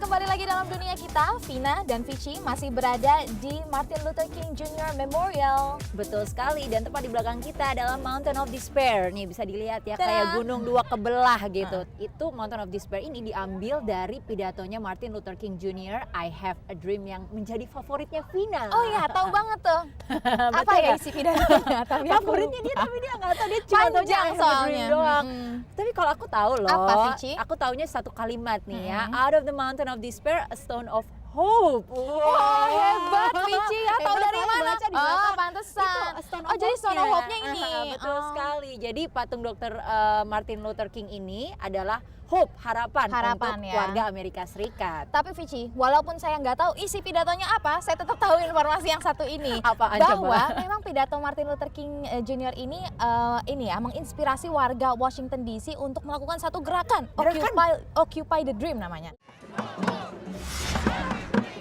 kembali lagi dalam dunia kita. Vina dan Vici masih berada di Martin Luther King Jr. Memorial. Betul sekali, dan tepat di belakang kita adalah Mountain of Despair. Nih bisa dilihat ya, Tada. kayak gunung dua kebelah gitu. Itu Mountain of Despair ini diambil dari pidatonya Martin Luther King Jr. I Have a Dream yang menjadi favoritnya Vina. Oh iya, tahu banget tuh. Apa Betul ya nggak? isi pidatonya? Favoritnya dia, tapi dia nggak tahu, dia cuma taunya Panjang I Have a Dream soalnya. doang. Tapi kalau aku tahu loh, Apa, Vici? aku taunya satu kalimat nih ya. Out of the mountain of despair, a stone of hope. Wah, hebat Vici ya. Tahu dari saya mana? baca di Oh, belakang. pantesan. Itu Stone Oh, of jadi Stone of Hope-nya. Hope-nya ini. Betul Oh. sekali. Jadi patung Dr. Martin Luther King ini adalah hope, harapan Harapan untuk ya. warga Amerika Serikat. Tapi Vici, walaupun saya nggak tahu isi pidatonya apa, saya tetap tahu informasi yang satu ini. Apaan bahwa coba? memang pidato Martin Luther King Jr. ini menginspirasi warga Washington DC untuk melakukan satu gerakan. Occupy the Dream namanya.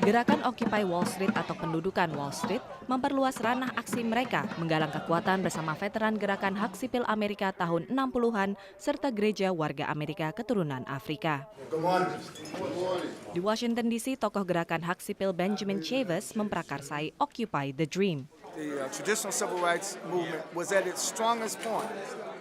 Gerakan Occupy Wall Street atau pendudukan Wall Street memperluas ranah aksi mereka menggalang kekuatan bersama veteran gerakan hak sipil Amerika tahun 60-an serta gereja warga Amerika keturunan Afrika. Di Washington DC, tokoh gerakan hak sipil Benjamin Chavez memprakarsai Occupy the Dream. The traditional civil rights movement was at its strongest point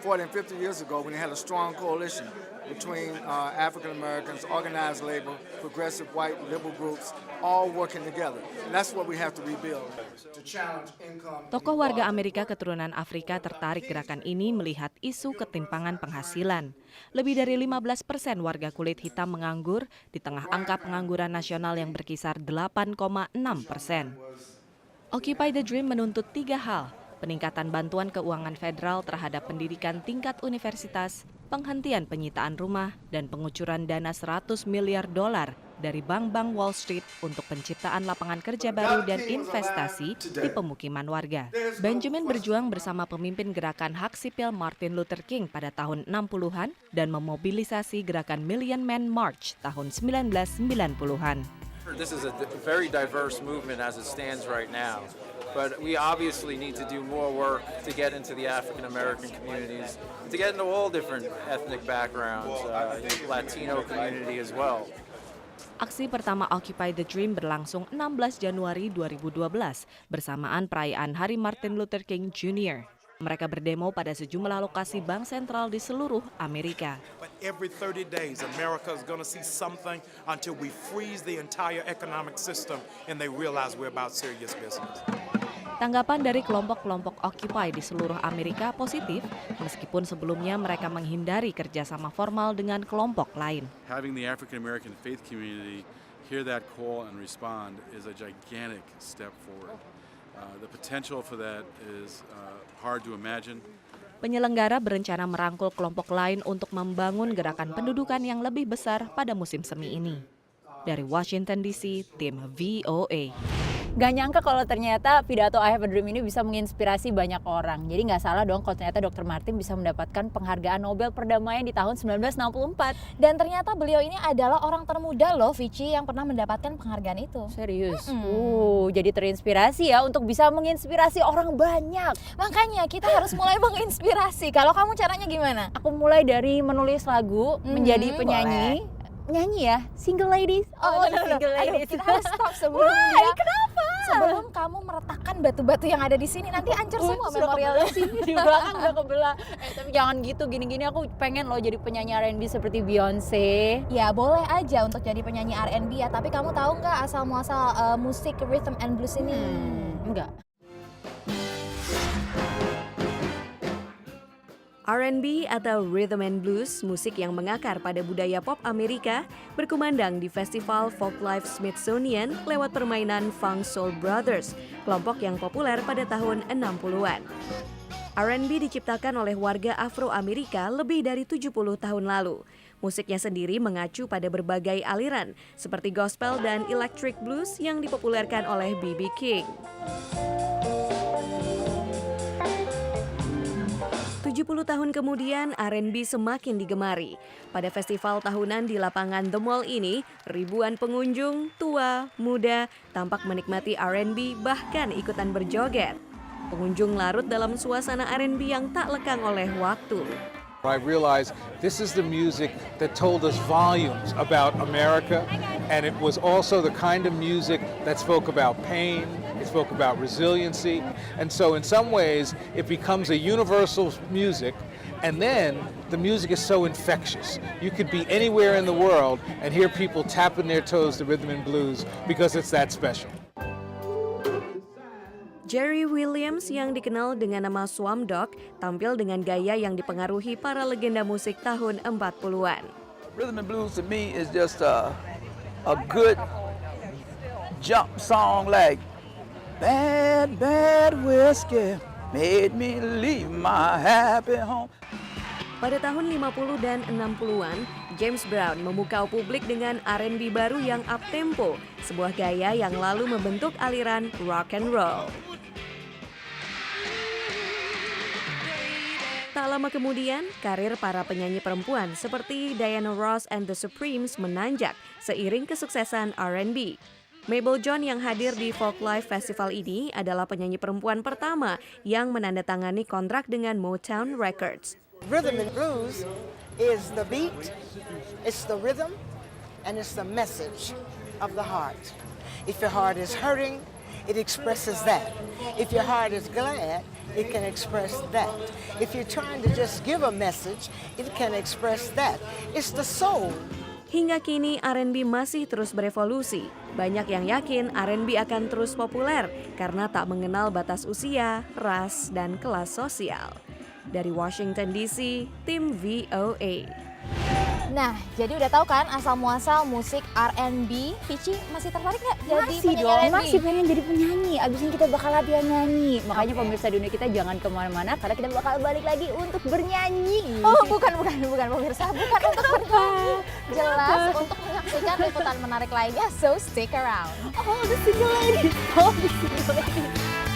40 and 50 years ago when they had a strong coalition between African Americans, organized labor, progressive white liberal groups, all working together. And that's what we have to rebuild to challenge income. Tokoh warga Amerika keturunan Afrika tertarik gerakan ini melihat isu ketimpangan penghasilan. Lebih dari 15% warga kulit hitam menganggur di tengah angka pengangguran nasional yang berkisar 8,6%. Occupy the Dream menuntut 3 hal: peningkatan bantuan keuangan federal terhadap pendidikan tingkat universitas, penghentian penyitaan rumah, dan pengucuran dana 100 miliar dolar dari bank-bank Wall Street untuk penciptaan lapangan kerja baru dan investasi di pemukiman warga. Benjamin berjuang bersama pemimpin gerakan hak sipil Martin Luther King pada tahun 60-an dan memobilisasi gerakan Million Man March tahun 1990-an. This is a very diverse movement as it stands right now, but we obviously need to do more work to get into the African American communities, to get into all different ethnic backgrounds, Latino community as well. Aksi pertama Occupy the Dream berlangsung 16 Januari 2012 bersamaan perayaan Hari Martin Luther King Jr. Mereka berdemo pada sejumlah lokasi bank sentral di seluruh Amerika. But every 30 days, America is going to see something until we freeze the entire economic system and they realize we're about serious business. Tanggapan dari kelompok-kelompok Occupy di seluruh Amerika positif, meskipun sebelumnya mereka menghindari kerjasama formal dengan kelompok lain. Having the African American faith community hear that call and respond is a gigantic step forward. The potential for that is hard to imagine. Penyelenggara berencana merangkul kelompok lain untuk membangun gerakan pendudukan yang lebih besar pada musim semi ini. Dari Washington DC, tim VOA. Gak nyangka kalau ternyata pidato I Have a Dream ini bisa menginspirasi banyak orang. Jadi nggak salah dong kalau ternyata Dr. Martin bisa mendapatkan penghargaan Nobel Perdamaian di tahun 1964. Dan ternyata beliau ini adalah orang termuda loh, Vici, yang pernah mendapatkan penghargaan itu. Serius? Jadi terinspirasi ya untuk bisa menginspirasi orang banyak. Makanya kita harus mulai menginspirasi. Kalau kamu caranya gimana? Aku mulai dari menulis lagu, menjadi penyanyi. Nyanyi ya, single ladies. Single ladies. Kita harus stop sebelum Kenapa? Sebelum kamu meletakkan batu-batu yang ada di sini, nanti hancur semua memorialnya. Di belakang udah kebelah. Tapi jangan gitu, gini-gini aku pengen loh jadi penyanyi R&B seperti Beyonce. Ya boleh aja untuk jadi penyanyi R&B ya, tapi kamu tahu nggak asal muasal musik rhythm and blues ini? Enggak. R&B atau Rhythm and Blues, musik yang mengakar pada budaya pop Amerika, berkumandang di Festival Folklife Smithsonian lewat permainan Funk Soul Brothers, kelompok yang populer pada tahun 60-an. R&B diciptakan oleh warga Afro-Amerika lebih dari 70 tahun lalu. Musiknya sendiri mengacu pada berbagai aliran, seperti gospel dan electric blues yang dipopulerkan oleh B.B. King. 70 tahun kemudian, R&B semakin digemari. Pada festival tahunan di lapangan The Mall ini, ribuan pengunjung, tua, muda, tampak menikmati R&B bahkan ikutan berjoget. Pengunjung larut dalam suasana R&B yang tak lekang oleh waktu. I realized this is the music that told us volumes about America, and it was also the kind of music that spoke about pain, it spoke about resiliency, and so in some ways it becomes a universal music, and then the music is so infectious. You could be anywhere in the world and hear people tapping their toes to rhythm and blues because it's that special. Jerry Williams yang dikenal dengan nama Swamp Dogg tampil dengan gaya yang dipengaruhi para legenda musik tahun 40-an. Rhythm and blues to me is just a good jump song like Bad, bad whiskey made me leave my happy home. Pada tahun 50 dan 60-an, James Brown memukau publik dengan R&B baru yang up-tempo, sebuah gaya yang lalu membentuk aliran rock and roll. Tak lama kemudian, karir para penyanyi perempuan seperti Diana Ross and the Supremes menanjak seiring kesuksesan R&B. Mabel John yang hadir di Folklife Festival ini adalah penyanyi perempuan pertama yang menandatangani kontrak dengan Motown Records. Rhythm and blues is the beat, it's the rhythm, and it's the message of the heart. If your heart is hurting, it expresses that. If your heart is glad, it can express that. If you're trying to just give a message, it can express that. It's the soul. Hingga kini R&B masih terus berevolusi. Banyak yang yakin R&B akan terus populer karena tak mengenal batas usia, ras, dan kelas sosial. Dari Washington DC, tim VOA. Nah, jadi udah tahu kan asal-muasal musik R&B. Vici masih tertarik nggak jadi Masih penyanyi dong, R&B? masih pengen jadi penyanyi. Abis ini kita bakal latihan nyanyi. Makanya pemirsa dunia kita jangan kemana-mana karena kita bakal balik lagi untuk bernyanyi. Oh, bukan pemirsa, bukan untuk bernyanyi. Jelas untuk menyaksikan liputan menarik lainnya, so stick around. Oh, the single lady. Oh, the single lady.